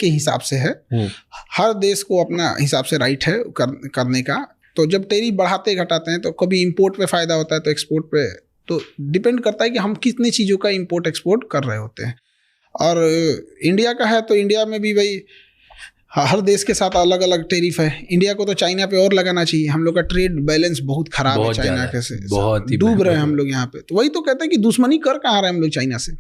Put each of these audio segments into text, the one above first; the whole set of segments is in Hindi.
के हिसाब से है, हर देश को अपना हिसाब से राइट है करने का। तो जब टैरिफ बढ़ाते घटाते हैं तो कभी इंपोर्ट पे फ़ायदा होता है तो एक्सपोर्ट पे, तो डिपेंड करता है कि हम कितनी चीज़ों का इंपोर्ट एक्सपोर्ट कर रहे होते हैं। और इंडिया का है तो इंडिया में भी भाई हर देश के साथ अलग अलग टैरिफ है। इंडिया को तो चाइना पे और लगाना चाहिए, हम लोग का ट्रेड बैलेंस बहुत खराब है चाइना के से, बहुत ही डूब रहे हैं हम लोग यहाँ पे। तो वही तो कहते हैं कि दुश्मनी कर कहाँ रहे हैं हम लोग चाइना से,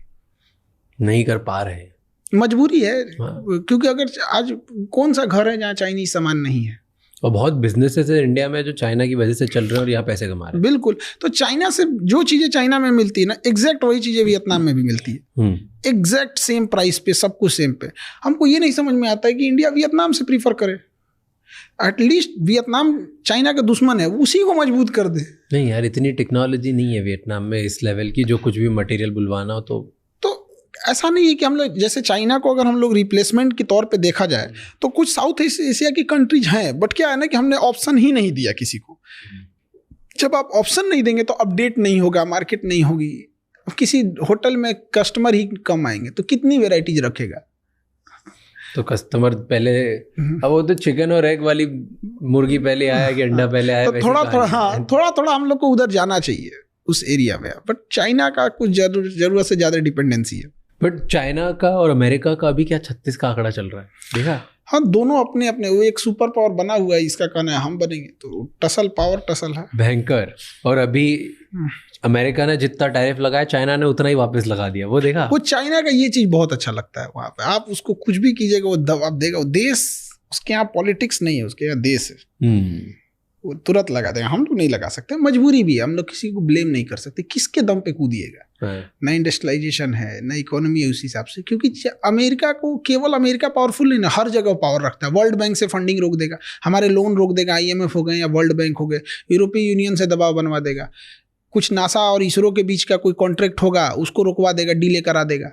नहीं कर पा रहे हैं, मजबूरी है। क्योंकि अगर आज कौन सा घर है जहाँ चाइनीज सामान नहीं है, और बहुत बिजनेसेस है इंडिया में जो चाइना की वजह से चल रहे हैं और यहाँ पैसे कमा रहे हैं। बिल्कुल, तो चाइना से जो चीज़ें चाइना में मिलती है ना, एग्जैक्ट वही चीज़ें वियतनाम में भी मिलती है, एग्जैक्ट सेम प्राइस पे, सब कुछ सेम पे। हमको ये नहीं समझ में आता है कि इंडिया वियतनाम से प्रीफर करे। एटलीस्ट वियतनाम चाइना का दुश्मन है, उसी को मजबूत कर दे। नहीं यार, इतनी टेक्नोलॉजी नहीं है वियतनाम में इस लेवल की, जो कुछ भी मटेरियल बुलवाना हो तो ऐसा नहीं है कि हम लोग जैसे चाइना को अगर हम लोग रिप्लेसमेंट के तौर पे देखा जाए तो कुछ साउथ एशिया की कंट्रीज हैं, बट क्या है ना कि हमने ऑप्शन ही नहीं दिया किसी को। जब आप ऑप्शन नहीं देंगे तो अपडेट नहीं होगा, मार्केट नहीं होगी, किसी होटल में कस्टमर ही कम आएंगे तो कितनी वेराइटीज रखेगा। तो कस्टमर पहले, अब वो तो चिकन और एग वाली मुर्गी पहले आया कि अंडा पहले आया, तो थोड़ा थोड़ा हम लोग को उधर जाना चाहिए उस एरिया में। बट चाइना का कुछ जरूरत से ज्यादा डिपेंडेंसी है। बट चाइना का और अमेरिका का अभी क्या 36 का आंकड़ा चल रहा है, देखा? हाँ, दोनों अपने अपने, वो एक सुपर पावर बना हुआ है, इसका कहना है हम बनेंगे, तो टसल है भयंकर। और अभी अमेरिका ने जितना टैरिफ लगाया चाइना ने उतना ही वापस लगा दिया, वो देखा? वो चाइना का ये चीज बहुत अच्छा लगता है, वहां पे आप उसको कुछ भी कीजिएगा वो दबाव देगा। वो देश, उसके यहाँ पॉलिटिक्स नहीं है, उसके यहाँ देश है, वो तुरंत लगा देगा। हम लोग नहीं लगा सकते, मजबूरी भी है, हम लोग किसी को ब्लेम नहीं कर सकते। किसके दम पे कूदिएगा? ना इंडस्ट्रियलाइजेशन है, ना इकोनॉमी है उस हिसाब से। क्योंकि अमेरिका को, केवल अमेरिका पावरफुल नहीं ना, हर जगह पावर रखता है। वर्ल्ड बैंक से फंडिंग रोक देगा, हमारे लोन रोक देगा, IMF हो गए या वर्ल्ड बैंक हो गए, यूरोपीय यूनियन से दबाव बनवा देगा। कुछ नासा और इसरो के बीच का कोई कॉन्ट्रैक्ट होगा उसको रुकवा देगा, डिले करा देगा।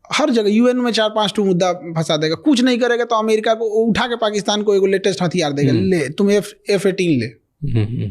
हर जगह UN में 4-5 मुद्दा फंसा देगा। कुछ नहीं करेगा तो अमेरिका को उठा के पाकिस्तान को एक लेटेस्ट हथियार देगा, ले तुम F-18 ले।